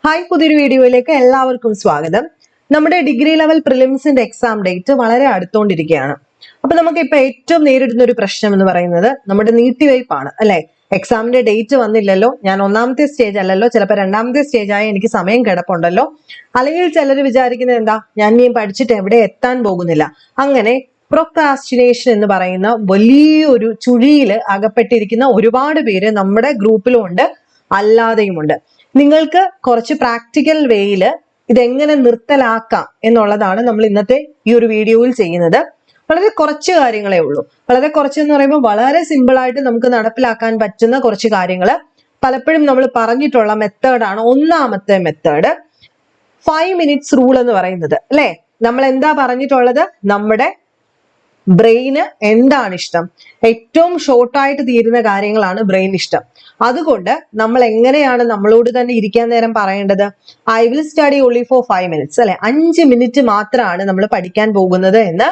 Hi, പുതിയൊരു വീഡിയോയിലേക്ക് എല്ലാവർക്കും സ്വാഗതം. നമ്മുടെ ഡിഗ്രി ലെവൽ പ്രിലിംസിന്റെ എക്സാം ഡേറ്റ് വളരെ അടുത്തോണ്ടിരിക്കുകയാണ്. അപ്പൊ നമുക്ക് ഇപ്പൊ ഏറ്റവും നേരിടുന്ന ഒരു പ്രശ്നം എന്ന് പറയുന്നത് നമ്മുടെ നീട്ടിവയ്പ്പാണ്, അല്ലെ? എക്സാമിന്റെ ഡേറ്റ് വന്നില്ലല്ലോ, ഞാൻ ഒന്നാമത്തെ സ്റ്റേജ് അല്ലല്ലോ, ചിലപ്പോൾ രണ്ടാമത്തെ സ്റ്റേജ് ആയി എനിക്ക് സമയം കിടപ്പുണ്ടല്ലോ, അല്ലെങ്കിൽ ചിലർ വിചാരിക്കുന്നത് എന്താ, ഞാൻ ഇനിയും പഠിച്ചിട്ട് എവിടെ എത്താൻ പോകുന്നില്ല. അങ്ങനെ പ്രൊക്രാസ്റ്റിനേഷൻ എന്ന് പറയുന്ന വലിയൊരു ചുഴിയിൽ അകപ്പെട്ടിരിക്കുന്ന ഒരുപാട് പേര് നമ്മുടെ ഗ്രൂപ്പിലും ഉണ്ട്, അല്ലാതെയുമുണ്ട്. നിങ്ങൾക്ക് കുറച്ച് പ്രാക്ടിക്കൽ വേയില് ഇതെങ്ങനെ നിർത്തലാക്കാം എന്നുള്ളതാണ് നമ്മൾ ഇന്നത്തെ ഈ ഒരു വീഡിയോയിൽ ചെയ്യുന്നത്. വളരെ കുറച്ച് കാര്യങ്ങളേ ഉള്ളൂ. വളരെ കുറച്ചെന്ന് പറയുമ്പോൾ വളരെ സിമ്പിൾ ആയിട്ട് നമുക്ക് നടപ്പിലാക്കാൻ പറ്റുന്ന കുറച്ച് കാര്യങ്ങൾ. പലപ്പോഴും നമ്മൾ പറഞ്ഞിട്ടുള്ള മെത്തേഡാണ് ഒന്നാമത്തെ മെത്തേഡ്, 5 minutes റൂൾ എന്ന് പറയുന്നത്, അല്ലെ? നമ്മൾ എന്താ പറഞ്ഞിട്ടുള്ളത്? നമ്മുടെ ബ്രെയിന് എന്താണ് ഇഷ്ടം? ഏറ്റവും ഷോർട്ടായിട്ട് തീരുന്ന കാര്യങ്ങളാണ് ബ്രെയിൻ ഇഷ്ടം. അതുകൊണ്ട് നമ്മൾ എങ്ങനെയാണ് നമ്മളോട് തന്നെ ഇരിക്കാൻ നേരം പറയേണ്ടത്? I will study only for 5 minutes, അല്ലെ? 5 minutes മാത്രമാണ് നമ്മൾ പഠിക്കാൻ പോകുന്നത് എന്ന്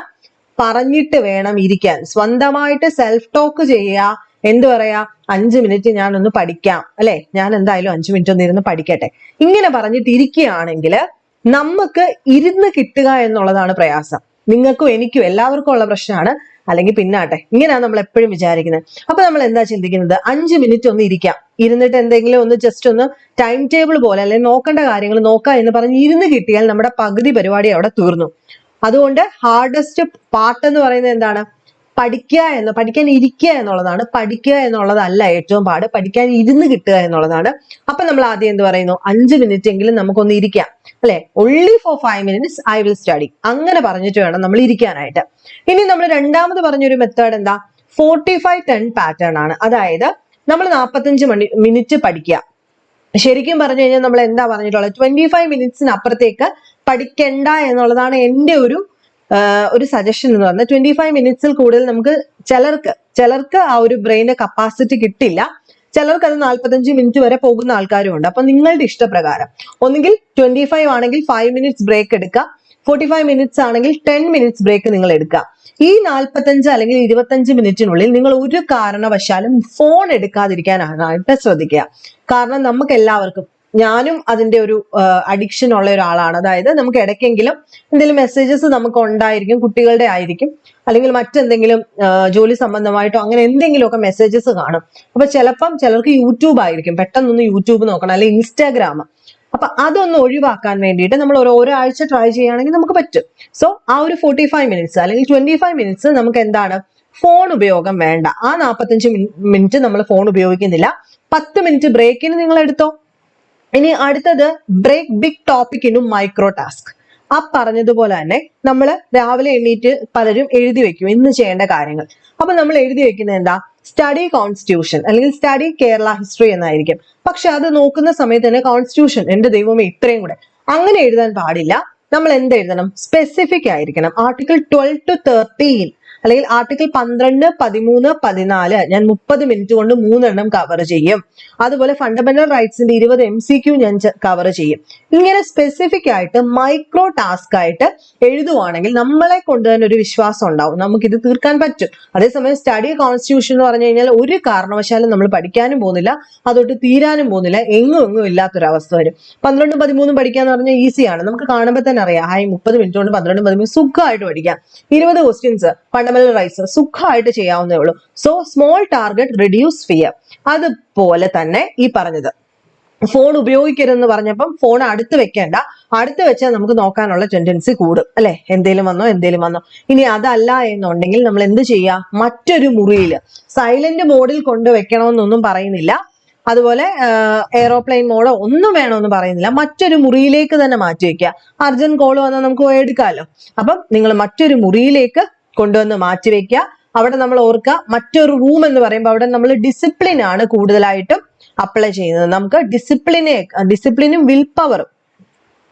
പറഞ്ഞിട്ട് വേണം ഇരിക്കാൻ. സ്വന്തമായിട്ട് സെൽഫ് ടോക്ക് ചെയ്യുക. എന്ത് പറയാ? 5 minutes ഞാനൊന്ന് പഠിക്കാം, അല്ലെ? ഞാൻ എന്തായാലും 5 minutes ഒന്ന് ഇരുന്ന് പഠിക്കട്ടെ. ഇങ്ങനെ പറഞ്ഞിട്ട് ഇരിക്കുകയാണെങ്കിൽ നമുക്ക് ഇരുന്ന് കിട്ടുക എന്നുള്ളതാണ് പ്രയാസം. നിങ്ങൾക്കും എനിക്കും എല്ലാവർക്കും ഉള്ള പ്രശ്നമാണ്. അല്ലെങ്കിൽ പിന്നാട്ടെ, ഇങ്ങനെയാണ് നമ്മൾ എപ്പോഴും വിചാരിക്കുന്നത്. അപ്പൊ നമ്മൾ എന്താ ചിന്തിക്കുന്നത്? 5 minutes ഒന്ന് ഇരിക്കാം, ഇരുന്നിട്ട് എന്തെങ്കിലും ഒന്ന് ജസ്റ്റ് ഒന്ന് ടൈം ടേബിൾ പോലെ അല്ലെങ്കിൽ നോക്കേണ്ട കാര്യങ്ങൾ നോക്കാം എന്ന് പറഞ്ഞ് ഇരുന്ന് കിട്ടിയാൽ നമ്മുടെ പകുതി പരിപാടി അവിടെ തീർന്നു. അതുകൊണ്ട് ഹാർഡസ്റ്റ് പാർട്ട് എന്ന് പറയുന്നത് എന്താണ്? പഠിക്കാൻ ഇരിക്കുക എന്നുള്ളതാണ്. പഠിക്കുക എന്നുള്ളതല്ല ഏറ്റവും പാട്, പഠിക്കാൻ ഇരുന്ന് കിട്ടുക എന്നുള്ളതാണ്. അപ്പൊ നമ്മൾ ആദ്യം എന്ത് പറയുന്നു? 5 minutes എങ്കിലും നമുക്കൊന്ന് ഇരിക്കാം, അല്ലെ? only for 5 minutes I will study. അങ്ങനെ പറഞ്ഞിട്ട് വേണം നമ്മൾ ഇരിക്കാനായിട്ട്. ഇനി നമ്മൾ രണ്ടാമത് പറഞ്ഞൊരു മെത്തേഡ് എന്താ? 45-10 പാറ്റേൺ ആണ്. അതായത് നമ്മൾ 45 minutes പഠിക്കുക. ശരിക്കും പറഞ്ഞു കഴിഞ്ഞാൽ നമ്മൾ എന്താ പറഞ്ഞിട്ടുള്ളത്? 25 minutes അപ്പുറത്തേക്ക് പഠിക്കണ്ട എന്നുള്ളതാണ് എൻ്റെ ഒരു സജഷൻ എന്ന് പറഞ്ഞാൽ. 25 minutes കൂടുതൽ നമുക്ക് ചിലർക്ക് ആ ഒരു ബ്രെയിനിന്റെ കപ്പാസിറ്റി കിട്ടില്ല. ചിലർക്ക് അത് 45 minutes വരെ പോകുന്ന ആൾക്കാരും ഉണ്ട്. അപ്പൊ നിങ്ങളുടെ ഇഷ്ടപ്രകാരം ഒന്നുകിൽ 25 ആണെങ്കിൽ 5 minutes ബ്രേക്ക് എടുക്കുക, 45 minutes ആണെങ്കിൽ 10 minutes ബ്രേക്ക് നിങ്ങൾ എടുക്കുക. ഈ 45 അല്ലെങ്കിൽ 25 മിനിറ്റിനുള്ളിൽ നിങ്ങൾ ഒരു കാരണവശാലും ഫോൺ എടുക്കാതിരിക്കാനായിട്ട് ശ്രദ്ധിക്കുക. കാരണം നമുക്ക് എല്ലാവർക്കും, ഞാനും അതിന്റെ ഒരു അഡിക്ഷൻ ഉള്ള ഒരാളാണ്. അതായത് നമുക്ക് ഇടയ്ക്കെങ്കിലും എന്തെങ്കിലും മെസ്സേജസ് നമുക്ക് ഉണ്ടായിരിക്കും, കുട്ടികളുടെ ആയിരിക്കും, അല്ലെങ്കിൽ മറ്റെന്തെങ്കിലും ജോലി സംബന്ധമായിട്ടോ അങ്ങനെ എന്തെങ്കിലുമൊക്കെ മെസ്സേജസ് കാണും. അപ്പൊ ചിലപ്പം ചിലർക്ക് യൂട്യൂബ് ആയിരിക്കും, പെട്ടെന്നൊന്ന് യൂട്യൂബ് നോക്കണം, അല്ലെങ്കിൽ ഇൻസ്റ്റാഗ്രാം. അപ്പൊ അതൊന്ന് ഒഴിവാക്കാൻ വേണ്ടിയിട്ട് നമ്മൾ ഒരാഴ്ച ട്രൈ ചെയ്യുകയാണെങ്കിൽ നമുക്ക് പറ്റും. സോ ആ ഒരു 45 minutes അല്ലെങ്കിൽ 25 minutes നമുക്ക് എന്താണ്? ഫോൺ ഉപയോഗം വേണ്ട. ആ 45 minutes നമ്മൾ ഫോൺ ഉപയോഗിക്കുന്നില്ല. 10 minutes ബ്രേക്കിന് നിങ്ങൾ എടുത്തോ. ഇനി അടുത്തത്, break big topic in micro task. ആ പറഞ്ഞതുപോലെ തന്നെ നമ്മൾ രാവിലെ എണീറ്റ് പലരും എഴുതി വെക്കും ഇന്ന് ചെയ്യേണ്ട കാര്യങ്ങൾ. അപ്പൊ നമ്മൾ എഴുതി വെക്കുന്നത് എന്താ? സ്റ്റഡി കോൺസ്റ്റിറ്റ്യൂഷൻ അല്ലെങ്കിൽ സ്റ്റഡി കേരള ഹിസ്റ്ററി എന്നായിരിക്കും. പക്ഷെ അത് നോക്കുന്ന സമയത്ത് തന്നെ കോൺസ്റ്റിറ്റ്യൂഷൻ, എന്റെ ദൈവമേ, ഇത്രയും കൂടെ അങ്ങനെ എഴുതാൻ പാടില്ല. നമ്മൾ എന്ത് എഴുതണം? സ്പെസിഫിക് ആയിരിക്കണം. ആർട്ടിക്കിൾ 12 to 13 അല്ലെങ്കിൽ ആർട്ടിക്കിൾ 12, 13, 14 ഞാൻ 30 minutes കൊണ്ട് 3 കവർ ചെയ്യും. അതുപോലെ ഫണ്ടമെന്റൽ റൈറ്റ്സിന്റെ 20 MCQ ഞാൻ കവർ ചെയ്യും. ഇങ്ങനെ സ്പെസിഫിക് ആയിട്ട് മൈക്രോ ടാസ്ക് ആയിട്ട് എഴുതുവാണെങ്കിൽ നമ്മളെ കൊണ്ട് തന്നെ ഒരു വിശ്വാസം ഉണ്ടാവും, നമുക്കിത് തീർക്കാൻ പറ്റും. അതേസമയം സ്റ്റഡി കോൺസ്റ്റിറ്റ്യൂഷൻ എന്ന് പറഞ്ഞു കഴിഞ്ഞാൽ ഒരു കാരണവശാലും നമ്മൾ പഠിക്കാനും പോകുന്നില്ല, അതൊട്ട് തീരാനും പോകുന്നില്ല, എങ്ങും ഇല്ലാത്തൊരവസ്ഥ വരും. 12, 13 പഠിക്കാന്ന് പറഞ്ഞാൽ ഈസിയാണ്, നമുക്ക് കാണുമ്പോൾ തന്നെ അറിയാം. 30 minutes കൊണ്ട് 12, 13 സുഖമായിട്ട് പഠിക്കാം. 20 questions ഫണ്ടമെന്റൽ റൈറ്റ്സ് സുഖമായിട്ട് ചെയ്യാവുന്നേ ഉള്ളൂ. So small target, reduce fear. അതുപോലെ തന്നെ ഈ പറഞ്ഞത് ഫോൺ ഉപയോഗിക്കരുതെന്ന് പറഞ്ഞപ്പം ഫോൺ അടുത്ത് വെക്കേണ്ട. അടുത്ത് വെച്ചാൽ നമുക്ക് നോക്കാനുള്ള ടെൻഡൻസി കൂടും, അല്ലെ? എന്തേലും വന്നോ. ഇനി അതല്ല എന്നുണ്ടെങ്കിൽ നമ്മൾ എന്ത് ചെയ്യുക? മറ്റൊരു മുറിയിൽ സൈലന്റ് മോഡിൽ കൊണ്ടുവെക്കണമെന്നൊന്നും പറയുന്നില്ല. അതുപോലെ എയറോപ്ലെയിൻ മോഡോ ഒന്നും വേണമെന്ന് പറയുന്നില്ല. മറ്റൊരു മുറിയിലേക്ക് തന്നെ മാറ്റി വെക്കുക. അർജന്റ് കോൾ വന്നാൽ നമുക്ക് എടുക്കാമല്ലോ. അപ്പം നിങ്ങൾ മറ്റൊരു മുറിയിലേക്ക് കൊണ്ടുവന്ന് മാറ്റിവെക്കുക. അവിടെ നമ്മൾ ഓർക്കുക, മറ്റൊരു റൂം എന്ന് പറയുമ്പോൾ അവിടെ നമ്മൾ ഡിസിപ്ലിൻ ആണ് കൂടുതലായിട്ടും അപ്ലൈ ചെയ്യുന്നത്. നമുക്ക് ഡിസിപ്ലിനും വിൽ പവറും,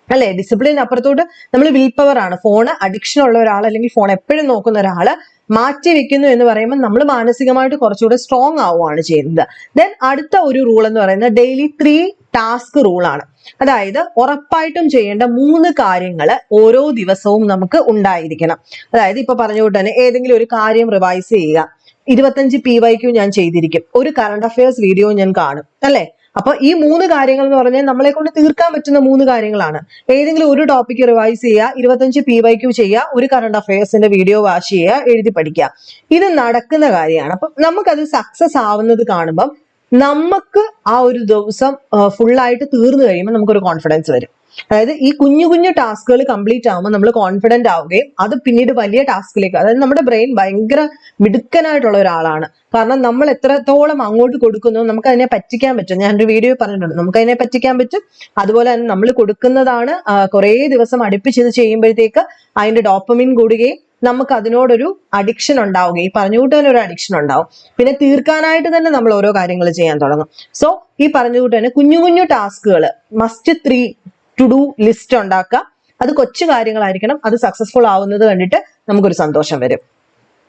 അല്ലെ? ഡിസിപ്ലിൻ അപ്പുറത്തോട്ട് നമ്മൾ വിൽ പവർ ആണ്. ഫോണ് അഡിക്ഷൻ ഉള്ള ഒരാൾ അല്ലെങ്കിൽ ഫോൺ എപ്പോഴും നോക്കുന്ന ഒരാള് മാറ്റി വെക്കുന്നു എന്ന് പറയുമ്പോൾ നമ്മൾ മാനസികമായിട്ട് കുറച്ചുകൂടെ സ്ട്രോങ് ആവുകയാണ് ചെയ്യുന്നത്. ദെൻ അടുത്ത ഒരു റൂൾ എന്ന് പറയുന്നത് ഡെയിലി 3 ടാസ്ക് റൂളാണ്. അതായത് ഉറപ്പായിട്ടും ചെയ്യേണ്ട 3 കാര്യങ്ങൾ ഓരോ ദിവസവും നമുക്ക് ഉണ്ടായിരിക്കണം. അതായത് ഇപ്പൊ പറഞ്ഞുകൊണ്ട് തന്നെ ഏതെങ്കിലും ഒരു കാര്യം റിവൈസ് ചെയ്യുക. 25 PYQ ഞാൻ ചെയ്തിരിക്കും, ഒരു കറണ്ട് അഫയേഴ്സ് വീഡിയോ ഞാൻ കാണും, അല്ലെ? അപ്പൊ ഈ 3 കാര്യങ്ങൾ എന്ന് പറഞ്ഞാൽ നമ്മളെ കൊണ്ട് തീർക്കാൻ പറ്റുന്ന 3 കാര്യങ്ങളാണ്. ഏതെങ്കിലും ഒരു ടോപ്പിക്ക് റിവൈസ് ചെയ്യുക, 25 PYQ ചെയ്യുക, ഒരു കറണ്ട് അഫയേഴ്സിന്റെ വീഡിയോ വാച്ച് ചെയ്യുക, എഴുതി പഠിക്കുക. ഇത് നടക്കുന്ന കാര്യമാണ്. അപ്പൊ നമുക്കത് സക്സസ് ആവുന്നത് കാണുമ്പം നമുക്ക് ആ ഒരു ദിവസം ഫുള്ളായിട്ട് തീർന്നു കഴിയുമ്പോൾ നമുക്കൊരു കോൺഫിഡൻസ് വരും. അതായത് ഈ കുഞ്ഞു കുഞ്ഞു ടാസ്കുകൾ കംപ്ലീറ്റ് ആകുമ്പോൾ നമ്മൾ കോൺഫിഡന്റ് ആവുകയും അത് പിന്നീട് വലിയ ടാസ്കിലേക്ക്, അതായത് നമ്മുടെ ബ്രെയിൻ ഭയങ്കര മിടുക്കനായിട്ടുള്ള ഒരാളാണ്. കാരണം നമ്മൾ എത്രത്തോളം അങ്ങോട്ട് കൊടുക്കുന്നു നമുക്ക് അതിനെ പറ്റിക്കാൻ പറ്റും. ഞാനൊരു വീഡിയോ പറഞ്ഞിട്ടുണ്ട്, നമുക്ക് അതിനെ പറ്റിക്കാൻ പറ്റും. അതുപോലെ തന്നെ നമ്മൾ കൊടുക്കുന്നതാണ് കുറേ ദിവസം അടുപ്പിച്ച് ഇത് ചെയ്യുമ്പോഴത്തേക്ക് അതിന്റെ ഡോപ്പമിൻ കൂടുകയും നമുക്ക് അതിനോടൊരു അഡിക്ഷൻ ഉണ്ടാവുകയും, ഈ പറഞ്ഞുകൂട്ട് തന്നെ ഒരു അഡിക്ഷൻ ഉണ്ടാവും. പിന്നെ തീർക്കാനായിട്ട് തന്നെ നമ്മൾ ഓരോ കാര്യങ്ങൾ ചെയ്യാൻ തുടങ്ങും. സോ ഈ പറഞ്ഞുകൂട്ട് തന്നെ കുഞ്ഞു കുഞ്ഞു ടാസ്കുകൾ മസ്റ്റ് 3 ടു ഡു ലിസ്റ്റ് ഉണ്ടാക്കുക. അത് കൊച്ചു കാര്യങ്ങളായിരിക്കണം. അത് സക്സസ്ഫുൾ ആവുന്നത് കണ്ടിട്ട് നമുക്കൊരു സന്തോഷം വരും.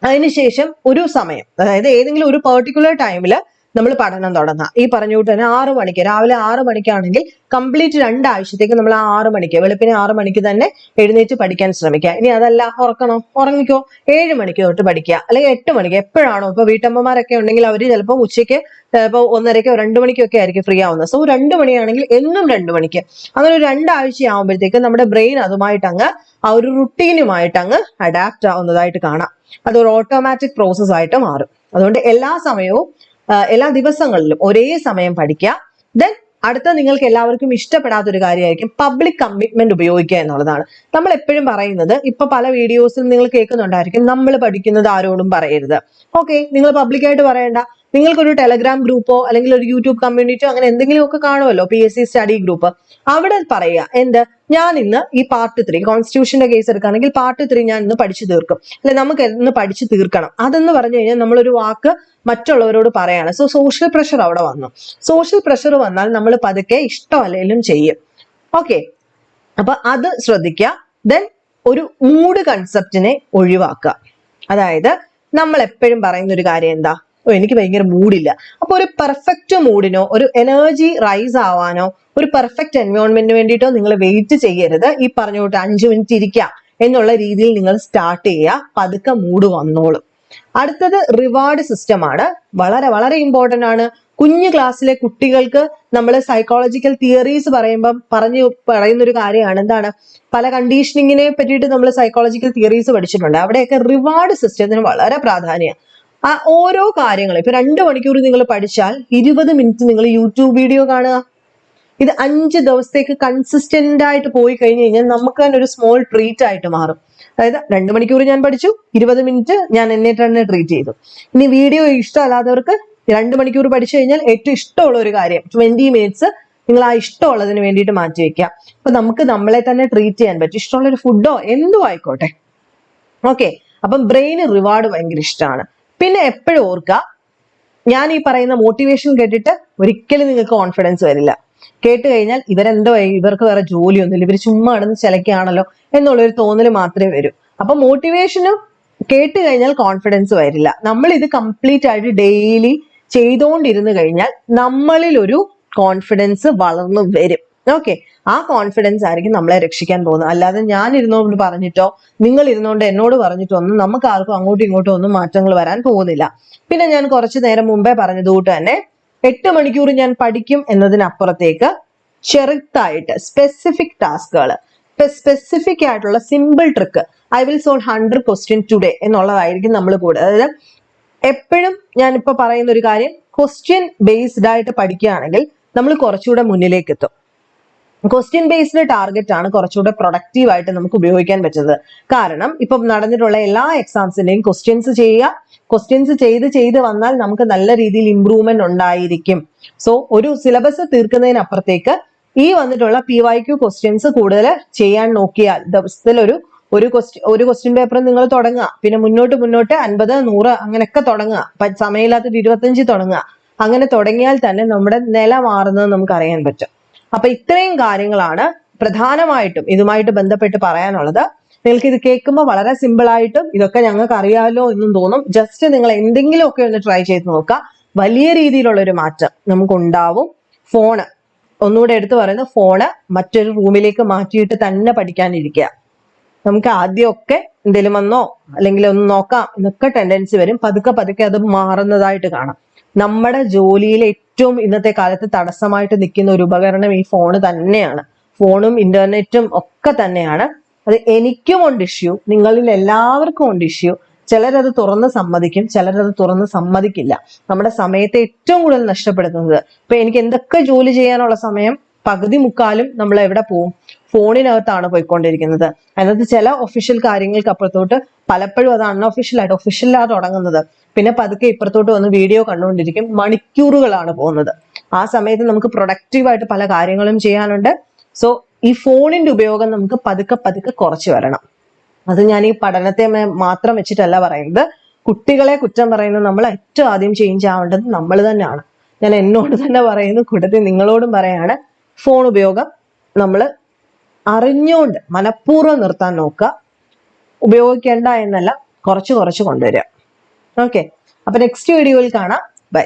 അതിനുശേഷം ഒരു സമയം, അതായത് ഏതെങ്കിലും ഒരു പെർട്ടിക്കുലർ ടൈമിൽ നമ്മൾ പഠനം തുടങ്ങാം. ഈ പറഞ്ഞുകൊണ്ട് തന്നെ 6 മണിക്ക്, രാവിലെ 6 മണിക്കാണെങ്കിൽ കംപ്ലീറ്റ് 2 ആഴ്ചത്തേക്ക് നമ്മൾ ആ 6 മണിക്ക്, വെളുപ്പിന് 6 മണിക്ക് തന്നെ എഴുന്നേറ്റ് പഠിക്കാൻ ശ്രമിക്കുക. ഇനി അതല്ല ഉറങ്ങിക്കോ 7 മണിക്ക് തൊട്ട് പഠിക്കുക, അല്ലെങ്കിൽ 8 മണിക്ക്, എപ്പോഴാണോ. ഇപ്പൊ വീട്ടമ്മമാരൊക്കെ ഉണ്ടെങ്കിൽ അവര് ചിലപ്പോൾ ഉച്ചയ്ക്ക് ഇപ്പൊ 1:30 2 മണിക്കൊക്കെ ആയിരിക്കും ഫ്രീ ആവുന്നത്. സോ 2 മണിയാണെങ്കിൽ എന്നും 2 മണിക്ക്. അങ്ങനെ ഒരു 2 ആഴ്ച ആവുമ്പോഴത്തേക്ക് നമ്മുടെ ബ്രെയിൻ അതുമായിട്ട് അങ്ങ് ആ ഒരു റുട്ടീനുമായിട്ട് അങ്ങ് അഡാപ്റ്റ് ആവുന്നതായിട്ട് കാണാം. അതൊരു ഓട്ടോമാറ്റിക് പ്രോസസ് ആയിട്ട് മാറും. അതുകൊണ്ട് എല്ലാ സമയവും എല്ലാ ദിവസങ്ങളിലും ഒരേ സമയം പഠിക്കുക. ദെൻ അടുത്ത നിങ്ങൾക്ക് എല്ലാവർക്കും ഇഷ്ടപ്പെടാത്തൊരു കാര്യമായിരിക്കും പബ്ലിക് കമ്മിറ്റ്മെന്റ് ഉപയോഗിക്കുക എന്നുള്ളതാണ്. നമ്മൾ എപ്പോഴും പറയുന്നത്, ഇപ്പൊ പല വീഡിയോസിലും നിങ്ങൾ കേൾക്കുന്നുണ്ടായിരിക്കും, നമ്മൾ പഠിക്കുന്നത് ആരോടും പറയരുത്. ഓക്കെ, നിങ്ങൾ പബ്ലിക്കായിട്ട് പറയണ്ട. നിങ്ങൾക്കൊരു ടെലഗ്രാം ഗ്രൂപ്പോ അല്ലെങ്കിൽ ഒരു യൂട്യൂബ് കമ്മ്യൂണിറ്റിയോ അങ്ങനെ എന്തെങ്കിലുമൊക്കെ കാണുമല്ലോ, PSC സ്റ്റഡി ഗ്രൂപ്പ്. അവിടെ പറയുക, എന്ത്, ഞാൻ ഇന്ന് ഈ പാർട്ട് 3 കോൺസ്റ്റിറ്റ്യൂഷന്റെ കേസ് എടുക്കുകയാണെങ്കിൽ പാർട്ട് 3 ഞാൻ ഇന്ന് പഠിച്ചു തീർക്കും, അല്ലെ നമുക്ക് ഇന്ന് പഠിച്ചു തീർക്കണം. അതെന്ന് പറഞ്ഞു കഴിഞ്ഞാൽ നമ്മളൊരു വാക്ക് മറ്റുള്ളവരോട് പറയാണ്. സോ സോഷ്യൽ പ്രഷർ അവിടെ വന്നു. സോഷ്യൽ പ്രഷർ വന്നാൽ നമ്മൾ പതുക്കെ ഇഷ്ടമല്ലെങ്കിലും ചെയ്യും. ഓക്കെ, അപ്പൊ അത് ശ്രദ്ധിക്കുക. ദെൻ ഒരു മൂഡ് കൺസെപ്റ്റിനെ ഒഴിവാക്കുക. അതായത് നമ്മൾ എപ്പോഴും പറയുന്ന ഒരു കാര്യം എന്താ, എനിക്ക് ഭയങ്കര മൂഡില്ല. അപ്പൊ ഒരു പെർഫെക്റ്റ് മൂഡിനോ ഒരു എനർജി റൈസ് ആവാനോ ഒരു പെർഫെക്റ്റ് എൻവയോൺമെന്റിന് വേണ്ടിയിട്ടോ നിങ്ങൾ വെയിറ്റ് ചെയ്യരുത്. ഈ പറഞ്ഞോട്ട് 5 മിനിറ്റ് ഇരിക്കുക എന്നുള്ള രീതിയിൽ നിങ്ങൾ സ്റ്റാർട്ട് ചെയ്യുക. പതുക്കെ മൂഡ് വന്നോളും. അടുത്തത് റിവാർഡ് സിസ്റ്റം ആണ്. വളരെ വളരെ ഇമ്പോർട്ടന്റ് ആണ്. കുഞ്ഞു ക്ലാസ്സിലെ കുട്ടികൾക്ക് നമ്മൾ സൈക്കോളജിക്കൽ തിയറീസ് പറയുന്ന ഒരു കാര്യമാണ്, എന്താണ്, പല കണ്ടീഷനിങ്ങിനെ പറ്റിയിട്ട് നമ്മൾ സൈക്കോളജിക്കൽ തിയറീസ് പഠിച്ചിട്ടുണ്ട്. അവിടെയൊക്കെ റിവാർഡ് സിസ്റ്റത്തിന് വളരെ പ്രാധാന്യം. ആ ഓരോ കാര്യങ്ങളും, ഇപ്പൊ 2 മണിക്കൂർ നിങ്ങൾ പഠിച്ചാൽ 20 മിനിറ്റ് നിങ്ങൾ യൂട്യൂബ് വീഡിയോ കാണുക. ഇത് 5 ദിവസത്തേക്ക് കൺസിസ്റ്റന്റ് ആയിട്ട് പോയി കഴിഞ്ഞു കഴിഞ്ഞാൽ നമുക്ക് തന്നെ ഒരു സ്മോൾ ട്രീറ്റ് ആയിട്ട് മാറും. അതായത് 2 മണിക്കൂർ ഞാൻ പഠിച്ചു, 20 മിനിറ്റ് ഞാൻ എന്നെ തന്നെ ട്രീറ്റ് ചെയ്തു. ഇനി വീഡിയോ ഇഷ്ടമല്ലാത്തവർക്ക് 2 മണിക്കൂർ പഠിച്ചു കഴിഞ്ഞാൽ ഏറ്റവും ഇഷ്ടമുള്ള ഒരു കാര്യം 20 മിനിറ്റ്സ് നിങ്ങൾ ആ ഇഷ്ടമുള്ളതിന് വേണ്ടിയിട്ട് മാറ്റി വെക്കുക. അപ്പൊ നമുക്ക് നമ്മളെ തന്നെ ട്രീറ്റ് ചെയ്യാൻ പറ്റും. ഇഷ്ടമുള്ള ഒരു ഫുഡോ എന്തോ ആയിക്കോട്ടെ. ഓക്കെ, അപ്പം ബ്രെയിന് റിവാർഡ് ഭയങ്കര ഇഷ്ടമാണ്. പിന്നെ എപ്പോഴും ഓർക്കുക, ഞാൻ ഈ പറയുന്ന മോട്ടിവേഷൻ കേട്ടിട്ട് ഒരിക്കലും നിങ്ങൾക്ക് കോൺഫിഡൻസ് വരില്ല. കേട്ട് കഴിഞ്ഞാൽ ഇവരെന്തോ, ഇവർക്ക് വേറെ ജോലിയൊന്നുമില്ല, ഇവർ ചുമ്മാ നടന്ന് ചിലക്കാണല്ലോ എന്നുള്ളൊരു തോന്നൽ മാത്രമേ വരൂ. അപ്പൊ മോട്ടിവേഷനും കേട്ട് കഴിഞ്ഞാൽ കോൺഫിഡൻസ് വരില്ല. നമ്മൾ ഇത് കംപ്ലീറ്റ് ആയിട്ട് ഡെയിലി ചെയ്തുകൊണ്ടിരുന്നു കഴിഞ്ഞാൽ നമ്മളിൽ ഒരു കോൺഫിഡൻസ് വളർന്നു വരും. ഓക്കെ, ആ കോൺഫിഡൻസ് ആയിരിക്കും നമ്മളെ രക്ഷിക്കാൻ പോകുന്നത്. അല്ലാതെ ഞാൻ ഇരുന്നോണ്ട് പറഞ്ഞിട്ടോ നിങ്ങൾ ഇരുന്നോണ്ട് എന്നോട് പറഞ്ഞിട്ടോ ഒന്നും നമുക്ക് ആർക്കും അങ്ങോട്ടും ഇങ്ങോട്ടും ഒന്നും മാറ്റങ്ങൾ വരാൻ പോകുന്നില്ല. പിന്നെ ഞാൻ കുറച്ചു നേരം മുമ്പേ പറഞ്ഞതുകൊണ്ട് തന്നെ 8 മണിക്കൂർ ഞാൻ പഠിക്കും എന്നതിനപ്പുറത്തേക്ക് ചെറുതായിട്ട് സ്പെസിഫിക് ടാസ്കുകൾ, സ്പെസിഫിക് ആയിട്ടുള്ള simple trick, I will solve 100 question today എന്നുള്ളതായിരിക്കും നമ്മൾ കൂടുതൽ. അതായത് എപ്പോഴും ഞാനിപ്പോ പറയുന്ന ഒരു കാര്യം, ക്വസ്റ്റ്യൻ ബേസ്ഡ് ആയിട്ട് പഠിക്കുകയാണെങ്കിൽ നമ്മൾ കുറച്ചുകൂടെ മുന്നിലേക്ക് എത്തും. ക്വസ്റ്റ്യൻ ബേസ്ഡ് ടാർഗറ്റ് ആണ് കുറച്ചുകൂടെ പ്രൊഡക്റ്റീവ് ആയിട്ട് നമുക്ക് ഉപയോഗിക്കാൻ പറ്റുന്നത്. കാരണം ഇപ്പം നടന്നിട്ടുള്ള എല്ലാ എക്സാംസിന്റെയും ക്വസ്റ്റ്യൻസ് ചെയ്യുക. ക്വസ്റ്റ്യൻസ് ചെയ്ത് വന്നാൽ നമുക്ക് നല്ല രീതിയിൽ ഇംപ്രൂവ്മെന്റ് ഉണ്ടായിരിക്കും. സോ ഒരു സിലബസ് തീർക്കുന്നതിനപ്പുറത്തേക്ക് ഈ വന്നിട്ടുള്ള PYQ ക്വസ്റ്റ്യൻസ് കൂടുതൽ ചെയ്യാൻ നോക്കിയാൽ ദിവസത്തിൽ ഒരു ക്വസ്റ്റ്യൻ പേപ്പർ നിങ്ങൾ തുടങ്ങുക. പിന്നെ മുന്നോട്ട് 50, 100 അങ്ങനെയൊക്കെ തുടങ്ങുക. സമയമില്ലാത്തൊരു 25 തുടങ്ങുക. അങ്ങനെ തുടങ്ങിയാൽ തന്നെ നമ്മുടെ നില മാറുന്നത് നമുക്ക് അറിയാൻ പറ്റും. അപ്പൊ ഇത്രയും കാര്യങ്ങളാണ് പ്രധാനമായിട്ടും ഇതുമായിട്ട് ബന്ധപ്പെട്ട് പറയാനുള്ളത്. നിങ്ങൾക്ക് ഇത് കേൾക്കുമ്പോൾ വളരെ സിമ്പിൾ ആയിട്ടും ഇതൊക്കെ ഞങ്ങൾക്ക് അറിയാമല്ലോ എന്നും തോന്നും. ജസ്റ്റ് നിങ്ങൾ എന്തെങ്കിലുമൊക്കെ ഒന്ന് ട്രൈ ചെയ്ത് നോക്കുക. വലിയ രീതിയിലുള്ള ഒരു മാറ്റം നമുക്ക് ഉണ്ടാവും. ഫോണ്, ഒന്നുകൂടെ എടുത്തു പറയുന്നത്, ഫോണ് മറ്റൊരു റൂമിലേക്ക് മാറ്റിയിട്ട് തന്നെ പഠിക്കാനിരിക്കുക. നമുക്ക് ആദ്യമൊക്കെ എന്തെങ്കിലും വന്നോ അല്ലെങ്കിൽ ഒന്ന് നോക്കാം എന്നൊക്കെ ടെൻഡൻസി വരും. പതുക്കെ അത് മാറുന്നതായിട്ട് കാണാം. നമ്മുടെ ജോലിയിൽ ഏറ്റവും ഇന്നത്തെ കാലത്ത് തടസ്സമായിട്ട് നിൽക്കുന്ന ഒരു ഉപകരണം ഈ ഫോണ് തന്നെയാണ്. ഫോണും ഇന്റർനെറ്റും ഒക്കെ തന്നെയാണ്. അത് എനിക്കും ഉണ്ട് ഇഷ്യൂ, നിങ്ങളിൽ എല്ലാവർക്കും ഉണ്ട് ഇഷ്യൂ. ചിലരത് തുറന്ന് സമ്മതിക്കും, ചിലരത് തുറന്ന് സമ്മതിക്കില്ല. നമ്മുടെ സമയത്തെ ഏറ്റവും കൂടുതൽ നഷ്ടപ്പെടുത്തുന്നത്. ഇപ്പൊ എനിക്ക് എന്തൊക്കെ ജോലി ചെയ്യാനുള്ള സമയം പകുതി മുക്കാലും നമ്മൾ എവിടെ പോവും? ഫോണിനകത്താണ് പോയിക്കൊണ്ടിരിക്കുന്നത്. അതിനകത്ത് ചില ഒഫീഷ്യൽ കാര്യങ്ങൾക്ക് അപ്പുറത്തോട്ട് പലപ്പോഴും അത് അൺഒഫീഷ്യലായിട്ട് ഒഫീഷ്യലായിട്ട് തുടങ്ങുന്നത്. പിന്നെ പതുക്കെ ഇപ്പുറത്തോട്ട് വന്ന് വീഡിയോ കണ്ടുകൊണ്ടിരിക്കും. മണിക്കൂറുകളാണ് പോകുന്നത്. ആ സമയത്ത് നമുക്ക് പ്രൊഡക്റ്റീവായിട്ട് പല കാര്യങ്ങളും ചെയ്യാനുണ്ട്. സോ ഈ ഫോണിന്റെ ഉപയോഗം നമുക്ക് പതുക്കെ പതുക്കെ കുറച്ച് വരണം. അത് ഞാൻ ഈ പഠനത്തെ മാത്രം വെച്ചിട്ടല്ല പറയുന്നത്. കുട്ടികളെ കുറ്റം പറയുന്നത് നമ്മൾ ഏറ്റവും ആദ്യം ചേഞ്ച് ആവേണ്ടത് നമ്മൾ തന്നെയാണ്. ഞാൻ എന്നോട് തന്നെ പറയുന്നു, കൂട്ടത്തിൽ നിങ്ങളോടും പറയാണ്, ഫോൺ ഉപയോഗം നമ്മൾ അറിഞ്ഞുകൊണ്ട് മനഃപൂർവ്വം നിർത്താൻ നോക്കുക. ഉപയോഗിക്കേണ്ട എന്നല്ല, കുറച്ച് കുറച്ച് കൊണ്ടുവരിക. ഓക്കെ, അപ്പൊ നെക്സ്റ്റ് വീഡിയോയിൽ കാണാം. ബൈ.